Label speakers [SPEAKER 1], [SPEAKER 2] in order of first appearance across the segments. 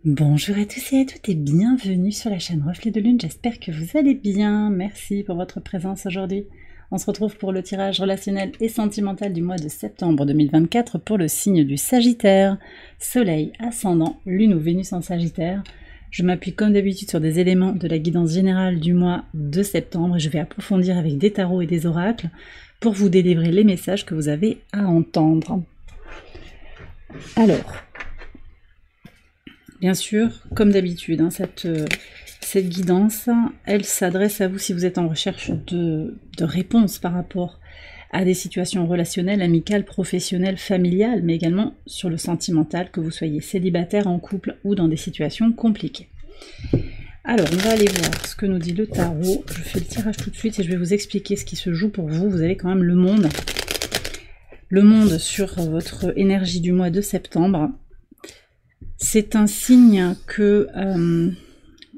[SPEAKER 1] Bonjour à tous et à toutes et bienvenue sur la chaîne Reflet de Lune, j'espère que vous allez bien, merci pour votre présence aujourd'hui. On se retrouve pour le tirage relationnel et sentimental du mois de septembre 2024 pour le signe du Sagittaire, Soleil, Ascendant, Lune ou Vénus en Sagittaire. Je m'appuie comme d'habitude sur des éléments de la guidance générale du mois de septembre et je vais approfondir avec des tarots et des oracles pour vous délivrer les messages que vous avez à entendre. Alors, bien sûr, comme d'habitude, cette guidance, elle s'adresse à vous si vous êtes en recherche de réponses par rapport à des situations relationnelles, amicales, professionnelles, familiales, mais également sur le sentimental, que vous soyez célibataire, en couple ou dans des situations compliquées. Alors, on va aller voir ce que nous dit le tarot. Je fais le tirage tout de suite et je vais vous expliquer ce qui se joue pour vous. Vous avez quand même le monde sur votre énergie du mois de septembre. C'est un signe que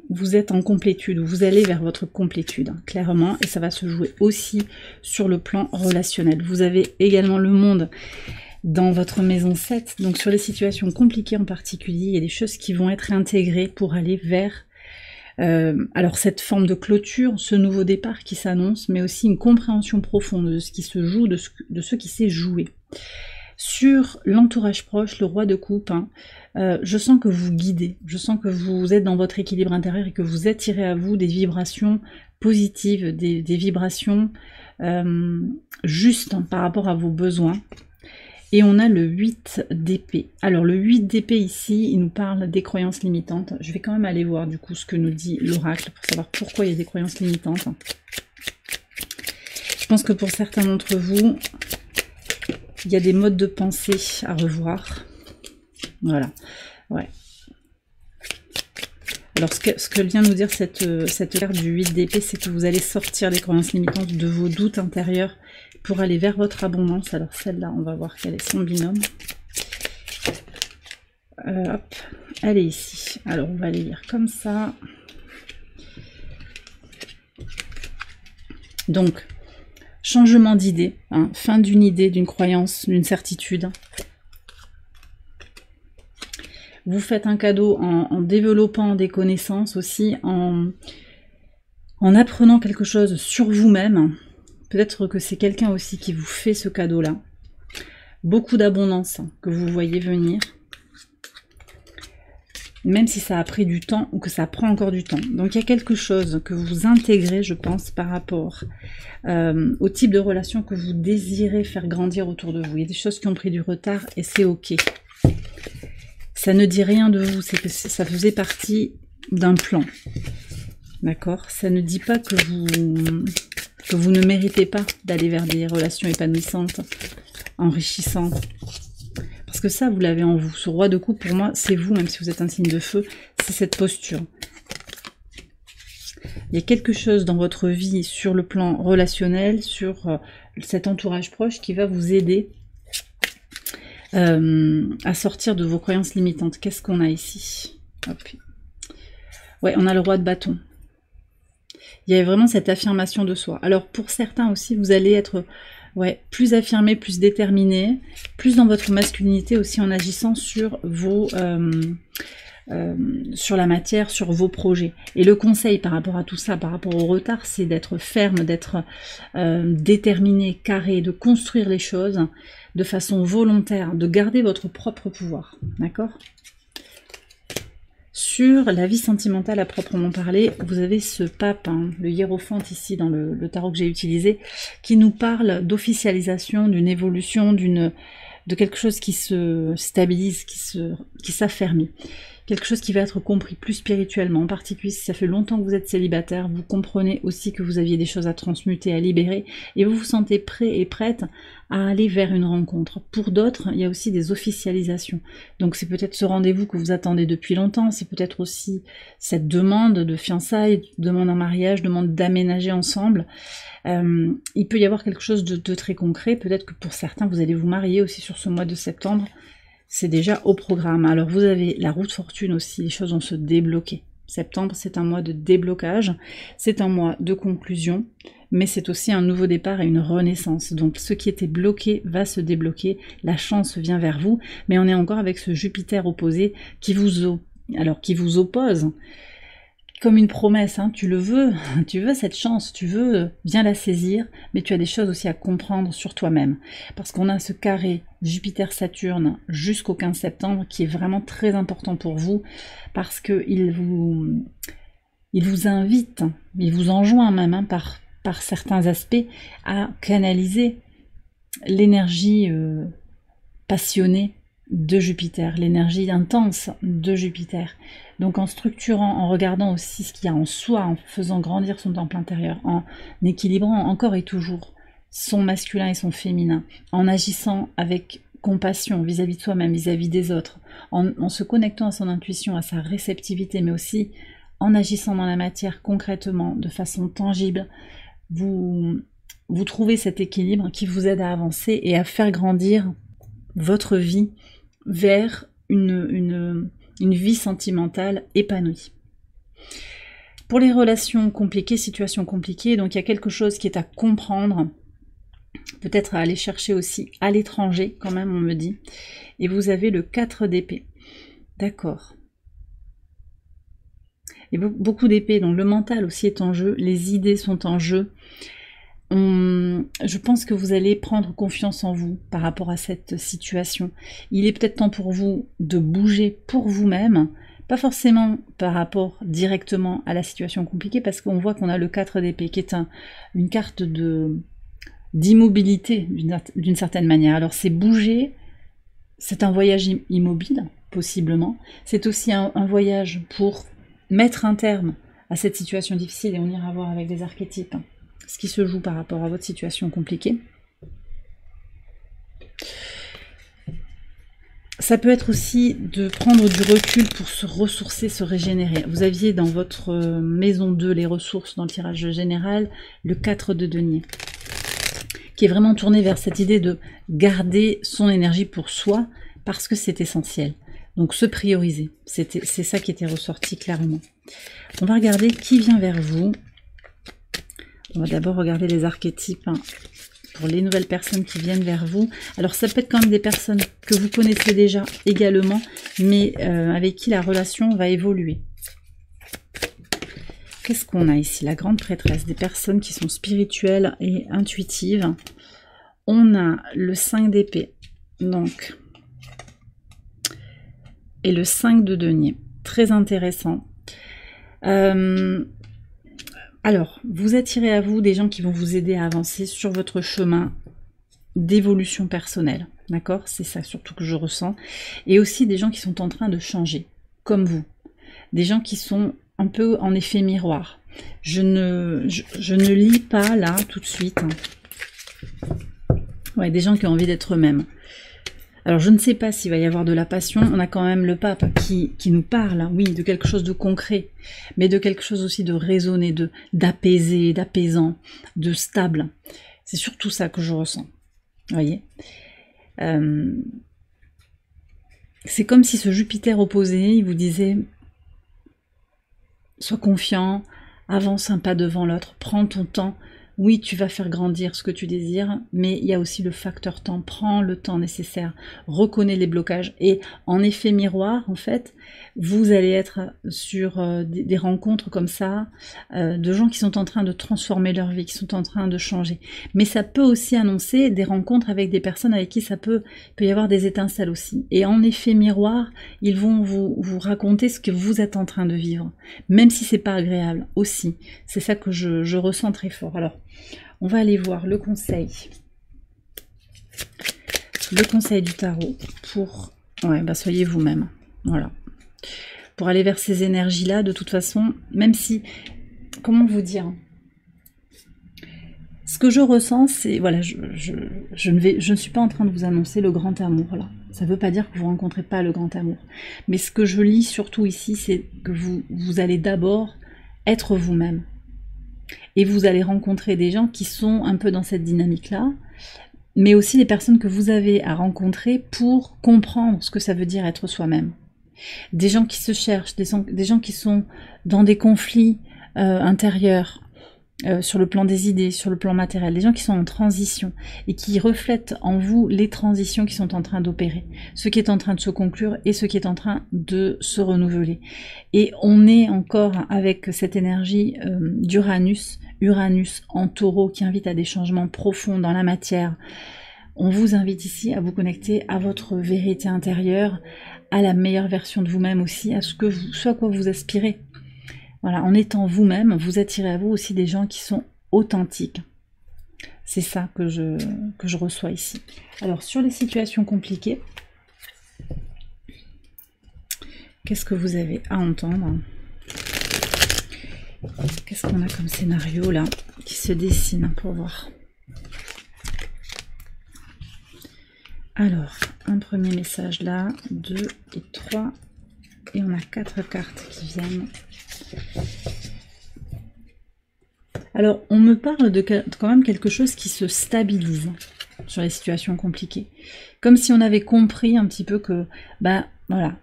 [SPEAKER 1] vous êtes en complétude, ou vous allez vers votre complétude, clairement, et ça va se jouer aussi sur le plan relationnel. Vous avez également le monde dans votre maison 7, donc sur les situations compliquées en particulier, il y a des choses qui vont être intégrées pour aller vers alors cette forme de clôture, ce nouveau départ qui s'annonce, mais aussi une compréhension profonde de ce qui se joue, de ce qui s'est joué. Sur l'entourage proche, le roi de coupe, je sens que vous guidez, je sens que vous êtes dans votre équilibre intérieur et que vous attirez à vous des vibrations positives, des vibrations justes par rapport à vos besoins. Et on a le 8 d'épée. Alors le 8 d'épée ici, il nous parle des croyances limitantes. Je vais quand même aller voir du coup ce que nous dit l'oracle pour savoir pourquoi il y a des croyances limitantes. Je pense que pour certains d'entre vous, il y a des modes de pensée à revoir. Voilà, ouais. Alors ce que vient nous dire cette carte du 8 d'épée, c'est que vous allez sortir des croyances limitantes, de vos doutes intérieurs, pour aller vers votre abondance. Alors celle-là, on va voir quel est son binôme. Hop, elle est ici. Alors on va les lire comme ça. Donc, changement d'idée, fin d'une idée, d'une croyance, d'une certitude. Vous faites un cadeau en développant des connaissances aussi, en apprenant quelque chose sur vous-même. Peut-être que c'est quelqu'un aussi qui vous fait ce cadeau-là. Beaucoup d'abondance que vous voyez venir. Même si ça a pris du temps ou que ça prend encore du temps. Donc il y a quelque chose que vous intégrez, je pense, par rapport au type de relation que vous désirez faire grandir autour de vous. Il y a des choses qui ont pris du retard et c'est ok. Ça ne dit rien de vous, c'est que ça faisait partie d'un plan. D'accord? Ça ne dit pas que vous ne méritez pas d'aller vers des relations épanouissantes, enrichissantes. Parce que ça, vous l'avez en vous. Ce roi de coupe, pour moi, c'est vous, même si vous êtes un signe de feu, c'est cette posture. Il y a quelque chose dans votre vie sur le plan relationnel, sur cet entourage proche qui va vous aider à sortir de vos croyances limitantes. Qu'est-ce qu'on a ici? Hop. Ouais, on a le roi de bâton. Il y a vraiment cette affirmation de soi. Alors pour certains aussi, vous allez être plus affirmé, plus déterminé, plus dans votre masculinité aussi en agissant sur vos sur la matière, sur vos projets. Et le conseil par rapport à tout ça, par rapport au retard, c'est d'être ferme, d'être déterminé, carré, de construire les choses de façon volontaire, de garder votre propre pouvoir. D'accord ? Sur la vie sentimentale à proprement parler, vous avez ce pape, le hiérophante ici dans le tarot que j'ai utilisé, qui nous parle d'officialisation, d'une évolution, de quelque chose qui se stabilise, qui s'affermit. Quelque chose qui va être compris plus spirituellement, en particulier si ça fait longtemps que vous êtes célibataire, vous comprenez aussi que vous aviez des choses à transmuter, à libérer, et vous vous sentez prêt et prête à aller vers une rencontre. Pour d'autres, il y a aussi des officialisations. Donc c'est peut-être ce rendez-vous que vous attendez depuis longtemps, c'est peut-être aussi cette demande de fiançailles, demande en mariage, demande d'aménager ensemble. Il peut y avoir quelque chose de très concret, peut-être que pour certains, vous allez vous marier aussi sur ce mois de septembre. C'est déjà au programme. Alors vous avez la roue de fortune aussi, les choses vont se débloquer. Septembre, c'est un mois de déblocage, c'est un mois de conclusion, mais c'est aussi un nouveau départ et une renaissance. Donc ce qui était bloqué va se débloquer, la chance vient vers vous, mais on est encore avec ce Jupiter opposé qui vous alors qui vous oppose, comme une promesse, hein, tu le veux, tu veux cette chance, tu veux bien la saisir, mais tu as des choses aussi à comprendre sur toi-même. Parce qu'on a ce carré Jupiter-Saturne jusqu'au 15 septembre qui est vraiment très important pour vous, parce qu'il vous invite, il vous enjoint même hein, par certains aspects à canaliser l'énergie passionnée de Jupiter, l'énergie intense de Jupiter. Donc en structurant, en regardant aussi ce qu'il y a en soi, en faisant grandir son temple intérieur, en équilibrant encore et toujours son masculin et son féminin, en agissant avec compassion vis-à-vis de soi-même, vis-à-vis des autres, en se connectant à son intuition, à sa réceptivité, mais aussi en agissant dans la matière concrètement, de façon tangible, vous trouvez cet équilibre qui vous aide à avancer et à faire grandir votre vie vers une vie sentimentale épanouie. Pour les relations compliquées, situations compliquées, donc il y a quelque chose qui est à comprendre, peut-être à aller chercher aussi à l'étranger, quand même on me dit, et vous avez le 4 d'épée. D'accord. Et beaucoup d'épées, donc le mental aussi est en jeu, les idées sont en jeu. Je pense que vous allez prendre confiance en vous par rapport à cette situation. Il est peut-être temps pour vous de bouger pour vous-même, pas forcément par rapport directement à la situation compliquée, parce qu'on voit qu'on a le 4 d'épée, qui est une carte d'immobilité d'une certaine manière. Alors c'est bouger, c'est un voyage immobile, possiblement. C'est aussi un voyage pour mettre un terme à cette situation difficile, et on ira voir avec des archétypes ce qui se joue par rapport à votre situation compliquée. Ça peut être aussi de prendre du recul pour se ressourcer, se régénérer. Vous aviez dans votre maison 2 les ressources dans le tirage général, le 4 de denier, qui est vraiment tourné vers cette idée de garder son énergie pour soi, parce que c'est essentiel. Donc se prioriser, c'est ça qui était ressorti clairement. On va regarder qui vient vers vous. On va d'abord regarder les archétypes hein, pour les nouvelles personnes qui viennent vers vous. Alors ça peut être quand même des personnes que vous connaissez déjà également, mais avec qui la relation va évoluer. Qu'est-ce qu'on a ici? La grande prêtresse, des personnes qui sont spirituelles et intuitives. On a le 5 d'épée, donc, et le 5 de denier. Très intéressant. Alors, vous attirez à vous des gens qui vont vous aider à avancer sur votre chemin d'évolution personnelle, d'accord? C'est ça surtout que je ressens. Et aussi des gens qui sont en train de changer, comme vous. Des gens qui sont un peu en effet miroir. Je ne lis pas là tout de suite. Ouais, des gens qui ont envie d'être eux-mêmes. Alors je ne sais pas s'il va y avoir de la passion, on a quand même le pape qui nous parle, oui, de quelque chose de concret, mais de quelque chose aussi de raisonné, d'apaisé, d'apaisant, de stable. C'est surtout ça que je ressens, vous voyez. C'est comme si ce Jupiter opposé, il vous disait, sois confiant, avance un pas devant l'autre, prends ton temps. Oui, tu vas faire grandir ce que tu désires, mais il y a aussi le facteur temps. Prends le temps nécessaire, reconnais les blocages. Et en effet miroir, en fait, vous allez être sur des rencontres comme ça, de gens qui sont en train de transformer leur vie, qui sont en train de changer. Mais ça peut aussi annoncer des rencontres avec des personnes avec qui peut y avoir des étincelles aussi. Et en effet miroir, ils vont vous raconter ce que vous êtes en train de vivre, même si c'est pas agréable aussi. C'est ça que je ressens très fort. Alors, on va aller voir le conseil. Le conseil du tarot pour... Ouais, bah soyez vous-même. Voilà. Pour aller vers ces énergies-là, de toute façon, même si... Comment vous dire? Ce que je ressens, c'est... Voilà, je ne suis pas en train de vous annoncer le grand amour, là. Ça ne veut pas dire que vous ne rencontrez pas le grand amour. Mais ce que je lis surtout ici, c'est que vous allez d'abord être vous-même. Et vous allez rencontrer des gens qui sont un peu dans cette dynamique-là, mais aussi des personnes que vous avez à rencontrer pour comprendre ce que ça veut dire être soi-même. Des gens qui se cherchent, des gens qui sont dans des conflits intérieurs, sur le plan des idées, sur le plan matériel, des gens qui sont en transition et qui reflètent en vous les transitions qui sont en train d'opérer, ce qui est en train de se conclure et ce qui est en train de se renouveler. Et on est encore avec cette énergie d'Uranus, Uranus en taureau qui invite à des changements profonds dans la matière. On vous invite ici à vous connecter à votre vérité intérieure, à la meilleure version de vous-même aussi, à ce à quoi vous aspirez. Voilà, en étant vous-même, vous attirez à vous aussi des gens qui sont authentiques. C'est ça que je reçois ici. Alors, sur les situations compliquées, qu'est-ce que vous avez à entendre? Qu'est-ce qu'on a comme scénario là qui se dessine pour voir? Alors, un premier message là, 2 et 3, et on a 4 cartes qui viennent. Alors, on me parle de quand même quelque chose qui se stabilise sur les situations compliquées. Comme si on avait compris un petit peu que, ben voilà,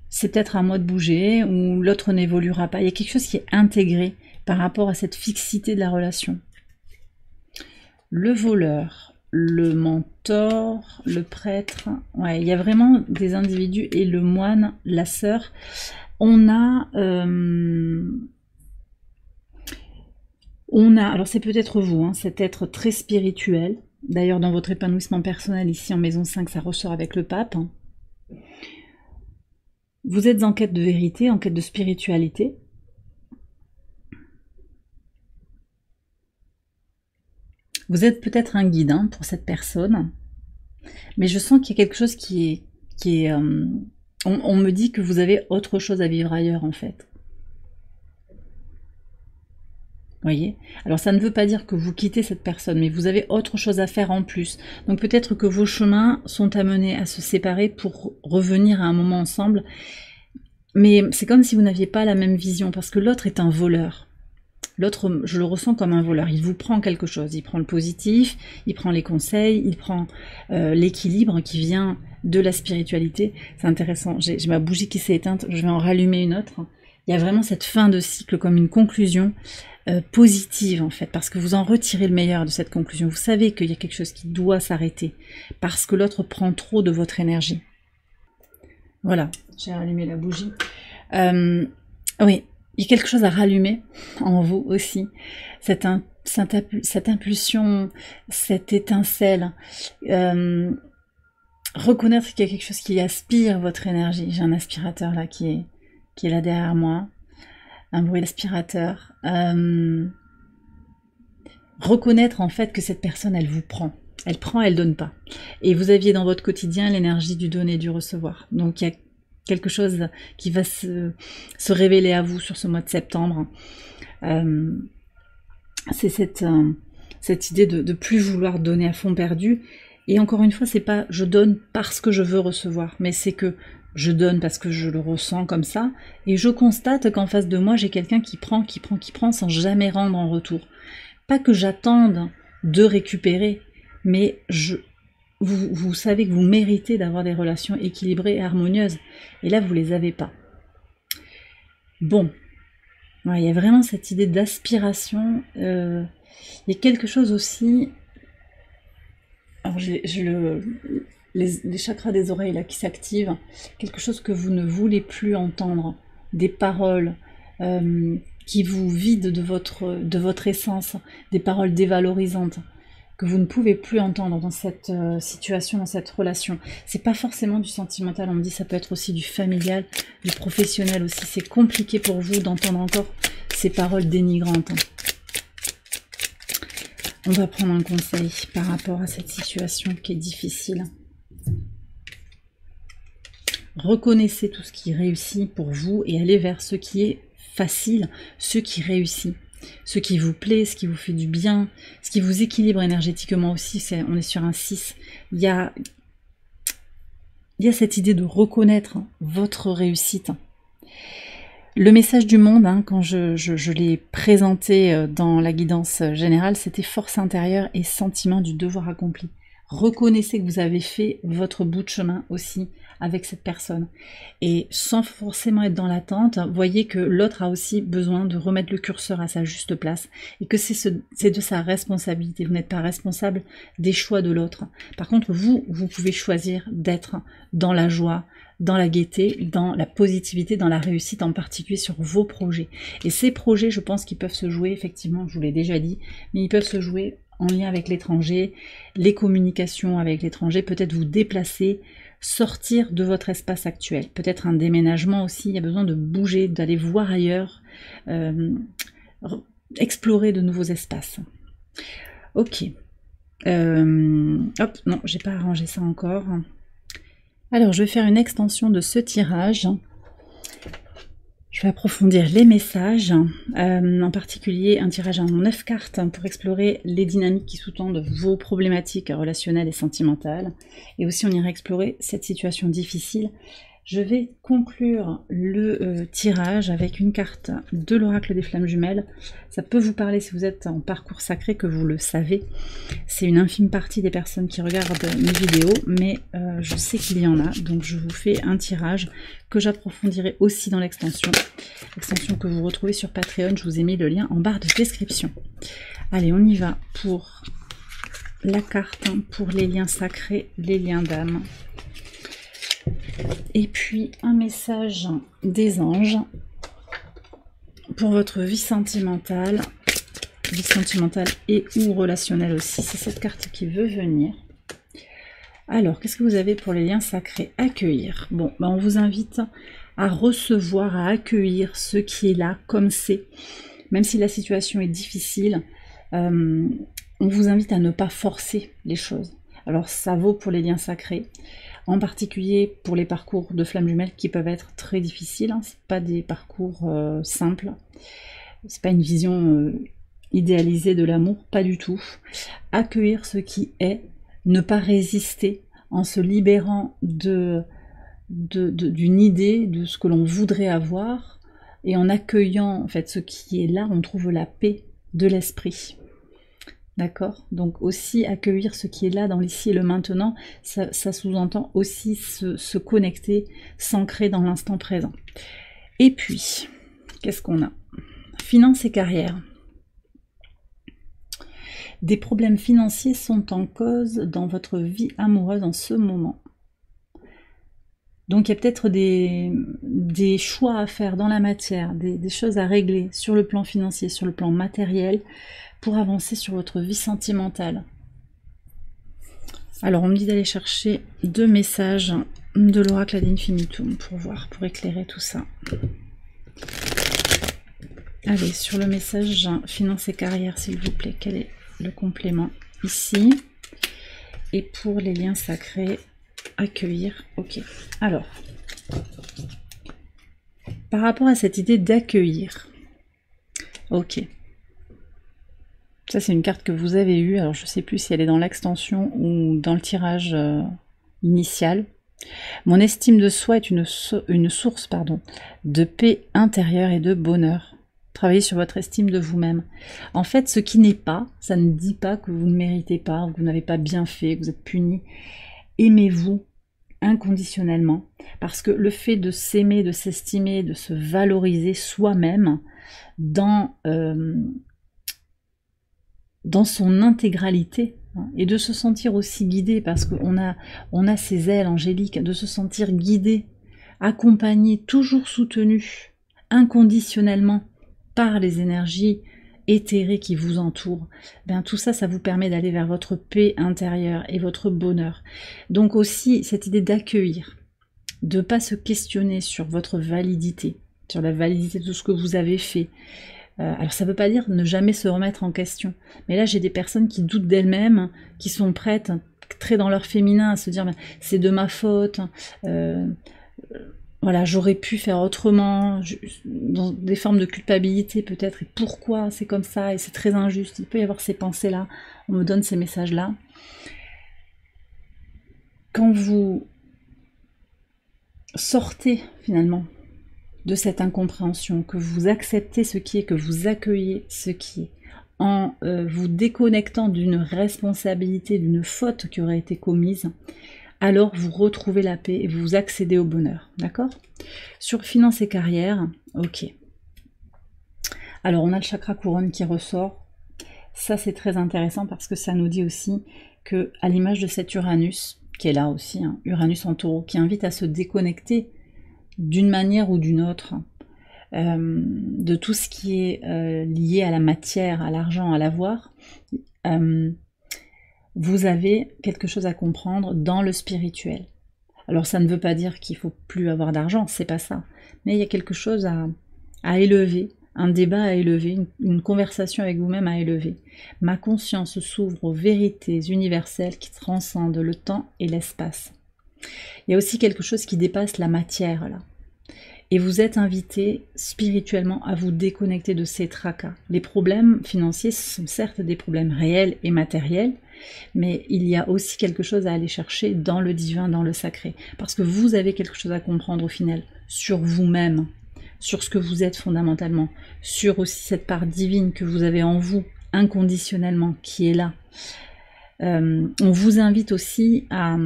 [SPEAKER 1] c'est peut-être à moi de bouger, ou l'autre n'évoluera pas. Il y a quelque chose qui est intégré par rapport à cette fixité de la relation. Le voleur, le mentor, le prêtre, ouais, il y a vraiment des individus, et le moine, la sœur. On a, alors c'est peut-être vous, hein, cet être très spirituel. D'ailleurs, dans votre épanouissement personnel, ici en maison 5, ça ressort avec le pape. Hein. Vous êtes en quête de vérité, en quête de spiritualité. Vous êtes peut-être un guide hein, pour cette personne. Mais je sens qu'il y a quelque chose qui est on me dit que vous avez autre chose à vivre ailleurs en fait. Voyez? Alors ça ne veut pas dire que vous quittez cette personne, mais vous avez autre chose à faire en plus. Donc peut-être que vos chemins sont amenés à se séparer pour revenir à un moment ensemble. Mais c'est comme si vous n'aviez pas la même vision, parce que l'autre est un voleur. L'autre, je le ressens comme un voleur. Il vous prend quelque chose. Il prend le positif, il prend les conseils, il prend l'équilibre qui vient de la spiritualité. C'est intéressant. J'ai ma bougie qui s'est éteinte. Je vais en rallumer une autre. Il y a vraiment cette fin de cycle comme une conclusion positive en fait, parce que vous en retirez le meilleur de cette conclusion. Vous savez qu'il y a quelque chose qui doit s'arrêter, parce que l'autre prend trop de votre énergie. Voilà, j'ai rallumé la bougie. Oui. Il y a quelque chose à rallumer en vous aussi, cette impulsion, cette étincelle. Reconnaître qu'il y a quelque chose qui aspire votre énergie. J'ai un aspirateur là qui est là derrière moi, un bruit d'aspirateur. Reconnaître en fait que cette personne, elle vous prend. Elle prend, elle donne pas. Et vous aviez dans votre quotidien l'énergie du donner et du recevoir. Donc il y a quelque chose qui va se révéler à vous sur ce mois de septembre. C'est cette idée de plus vouloir donner à fond perdu. Et encore une fois, c'est pas je donne parce que je veux recevoir, mais c'est que je donne parce que je le ressens comme ça. Et je constate qu'en face de moi, j'ai quelqu'un qui prend sans jamais rendre en retour. Pas que j'attende de récupérer, mais vous savez que vous méritez d'avoir des relations équilibrées et harmonieuses. Et là, vous les avez pas. Bon. Ouais, il y a vraiment cette idée d'aspiration. Il y a quelque chose aussi... Alors, les chakras des oreilles là qui s'activent. Quelque chose que vous ne voulez plus entendre. Des paroles qui vous vident de votre essence. Des paroles dévalorisantes. Que vous ne pouvez plus entendre dans cette situation, dans cette relation. C'est pas forcément du sentimental, on me dit ça peut être aussi du familial, du professionnel aussi. C'est compliqué pour vous d'entendre encore ces paroles dénigrantes. On va prendre un conseil par rapport à cette situation qui est difficile. Reconnaissez tout ce qui réussit pour vous et allez vers ce qui est facile, ce qui réussit. Ce qui vous plaît, ce qui vous fait du bien, ce qui vous équilibre énergétiquement aussi, on est sur un 6. Il y a cette idée de reconnaître votre réussite. Le message du monde, hein, quand je l'ai présenté dans la guidance générale, c'était force intérieure et sentiment du devoir accompli. Reconnaissez que vous avez fait votre bout de chemin aussi avec cette personne. Et sans forcément être dans l'attente, voyez que l'autre a aussi besoin de remettre le curseur à sa juste place et que c'est de sa responsabilité. Vous n'êtes pas responsable des choix de l'autre. Par contre, vous pouvez choisir d'être dans la joie, dans la gaieté, dans la positivité, dans la réussite, en particulier sur vos projets. Et ces projets, je pense qu'ils peuvent se jouer, effectivement, je vous l'ai déjà dit, mais ils peuvent se jouer en lien avec l'étranger, les communications avec l'étranger, peut-être vous déplacer, sortir de votre espace actuel, peut-être un déménagement aussi, il y a besoin de bouger, d'aller voir ailleurs, explorer de nouveaux espaces. Ok. Hop, non, j'ai pas arrangé ça encore. Alors, je vais faire une extension de ce tirage. Je vais approfondir les messages, en particulier un tirage en 9 cartes pour explorer les dynamiques qui sous-tendent vos problématiques relationnelles et sentimentales. Et aussi, on ira explorer cette situation difficile. Je vais conclure le tirage avec une carte de l'oracle des flammes jumelles. Ça peut vous parler si vous êtes en parcours sacré, que vous le savez. C'est une infime partie des personnes qui regardent mes vidéos, mais je sais qu'il y en a. Donc je vous fais un tirage que j'approfondirai aussi dans l'extension. L'extension que vous retrouvez sur Patreon, je vous ai mis le lien en barre de description. Allez, on y va pour la carte, pour les liens sacrés, les liens d'âme. Et puis un message des anges pour votre vie sentimentale et ou relationnelle aussi. C'est cette carte qui veut venir. Alors, qu'est-ce que vous avez pour les liens sacrés? Accueillir. Bon, ben on vous invite à recevoir, à accueillir ce qui est là comme c'est. Même si la situation est difficile, on vous invite à ne pas forcer les choses. Alors, ça vaut pour les liens sacrés. En particulier pour les parcours de flammes jumelles qui peuvent être très difficiles, hein. C'est pas des parcours simples, c'est pas une vision idéalisée de l'amour, pas du tout. Accueillir ce qui est, ne pas résister en se libérant d'une idée de ce que l'on voudrait avoir et en accueillant en fait ce qui est là, on trouve la paix de l'esprit. D'accord? Donc aussi accueillir ce qui est là dans l'ici et le maintenant, ça sous-entend aussi se connecter, s'ancrer dans l'instant présent. Et puis, qu'est-ce qu'on a? Finances et carrière. Des problèmes financiers sont en cause dans votre vie amoureuse en ce moment. Donc il y a peut-être des choix à faire dans la matière, des choses à régler sur le plan financier, sur le plan matériel, pour avancer sur votre vie sentimentale. Alors on me dit d'aller chercher 2 messages de l'oracle ad infinitum pour voir, pour éclairer tout ça. Allez, sur le message finance et carrière, s'il vous plaît, quel est le complément ici? Et pour les liens sacrés, accueillir, ok. Alors, par rapport à cette idée d'accueillir, ok. Ça, c'est une carte que vous avez eue. Alors, je ne sais plus si elle est dans l'extension ou dans le tirage initial. Mon estime de soi est une source de paix intérieure et de bonheur. Travaillez sur votre estime de vous-même. En fait, ce qui n'est pas, ça ne dit pas que vous ne méritez pas, que vous n'avez pas bien fait, que vous êtes puni. Aimez-vous inconditionnellement. Parce que le fait de s'aimer, de s'estimer, de se valoriser soi-même dans son intégralité, hein, et de se sentir aussi guidé, parce qu'on a ces ailes angéliques, de se sentir guidé, accompagné, toujours soutenu, inconditionnellement, par les énergies éthérées qui vous entourent, ben tout ça, ça vous permet d'aller vers votre paix intérieure et votre bonheur. Donc aussi, cette idée d'accueillir, de ne pas se questionner sur votre validité, sur la validité de tout ce que vous avez fait. Alors ça ne veut pas dire ne jamais se remettre en question, mais là j'ai des personnes qui doutent d'elles-mêmes, qui sont prêtes, très dans leur féminin, à se dire c'est de ma faute, voilà, j'aurais pu faire autrement, dans des formes de culpabilité peut-être, et pourquoi c'est comme ça, et c'est très injuste. Il peut y avoir ces pensées-là, on me donne ces messages-là. Quand vous sortez finalement de cette incompréhension, que vous acceptez ce qui est, que vous accueillez ce qui est, en vous déconnectant d'une responsabilité, d'une faute qui aurait été commise, alors vous retrouvez la paix et vous accédez au bonheur, d'accord? Sur finances et carrière, ok. Alors on a le chakra couronne qui ressort. Ça c'est très intéressant parce que ça nous dit aussi que, à l'image de cet Uranus, qui est là aussi, hein, Uranus en taureau, qui invite à se déconnecter d'une manière ou d'une autre de tout ce qui est lié à la matière, à l'argent, à l'avoir, vous avez quelque chose à comprendre dans le spirituel. Alors ça ne veut pas dire qu'il ne faut plus avoir d'argent, c'est pas ça. Mais il y a quelque chose à élever, un débat à élever, une conversation avec vous-même à élever. Ma conscience s'ouvre aux vérités universelles qui transcendent le temps et l'espace. Il y a aussi quelque chose qui dépasse la matière là. Et vous êtes invité spirituellement à vous déconnecter de ces tracas. Les problèmes financiers sont certes des problèmes réels et matériels, mais il y a aussi quelque chose à aller chercher dans le divin, dans le sacré. Parce que vous avez quelque chose à comprendre au final sur vous-même, sur ce que vous êtes fondamentalement, sur aussi cette part divine que vous avez en vous, inconditionnellement, qui est là. On vous invite aussi à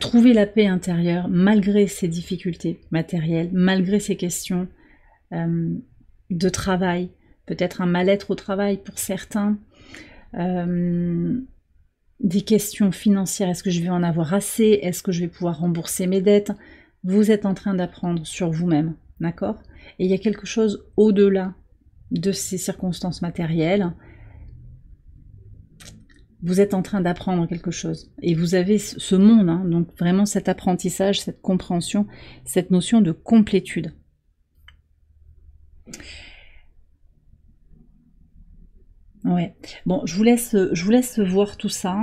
[SPEAKER 1] trouver la paix intérieure malgré ces difficultés matérielles, malgré ces questions de travail, peut-être un mal-être au travail pour certains, des questions financières, est-ce que je vais en avoir assez, est-ce que je vais pouvoir rembourser mes dettes? Vous êtes en train d'apprendre sur vous-même, d'accord? Et il y a quelque chose au-delà de ces circonstances matérielles. Vous êtes en train d'apprendre quelque chose. Et vous avez ce monde, hein, donc vraiment cet apprentissage, cette compréhension, cette notion de complétude. Ouais. Bon, je vous laisse voir tout ça.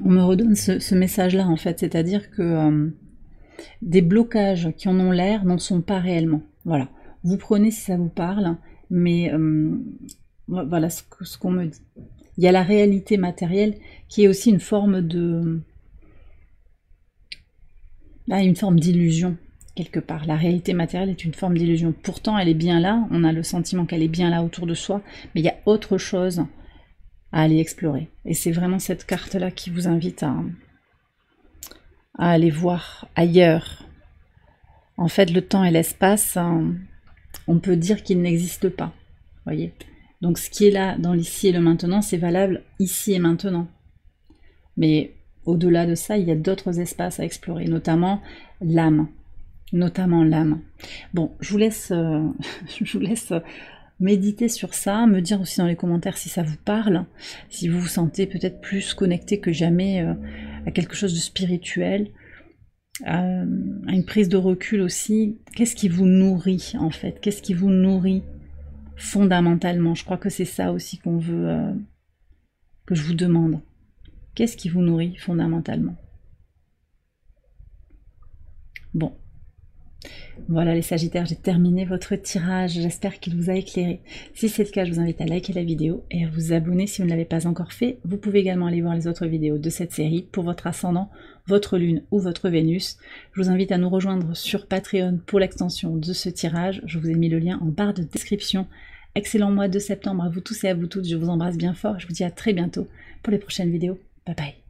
[SPEAKER 1] On me redonne ce message-là, en fait. C'est-à-dire que des blocages qui en ont l'air n'en sont pas réellement. Voilà. Vous prenez si ça vous parle, mais voilà ce qu'on me dit. Il y a la réalité matérielle qui est aussi une forme de... une forme d'illusion, quelque part. La réalité matérielle est une forme d'illusion. Pourtant, elle est bien là, on a le sentiment qu'elle est bien là autour de soi, mais il y a autre chose à aller explorer. Et c'est vraiment cette carte-là qui vous invite à aller voir ailleurs. En fait, le temps et l'espace, on peut dire qu'ils n'existent pas, voyez. Donc ce qui est là dans l'ici et le maintenant, c'est valable ici et maintenant. Mais au-delà de ça, il y a d'autres espaces à explorer, notamment l'âme. Bon, je vous laisse méditer sur ça, me dire aussi dans les commentaires si ça vous parle, si vous vous sentez peut-être plus connecté que jamais à quelque chose de spirituel, à une prise de recul aussi. Qu'est-ce qui vous nourrit en fait? Qu'est-ce qui vous nourrit fondamentalement? Je crois que c'est ça aussi qu'on veut, que je vous demande. Qu'est-ce qui vous nourrit fondamentalement? Bon. Voilà les Sagittaires, j'ai terminé votre tirage, j'espère qu'il vous a éclairé. Si c'est le cas, je vous invite à liker la vidéo et à vous abonner si vous ne l'avez pas encore fait. Vous pouvez également aller voir les autres vidéos de cette série pour votre ascendant, votre lune ou votre Vénus. Je vous invite à nous rejoindre sur Patreon pour l'extension de ce tirage. Je vous ai mis le lien en barre de description. Excellent mois de septembre à vous tous et à vous toutes, je vous embrasse bien fort. Je vous dis à très bientôt pour les prochaines vidéos. Bye bye.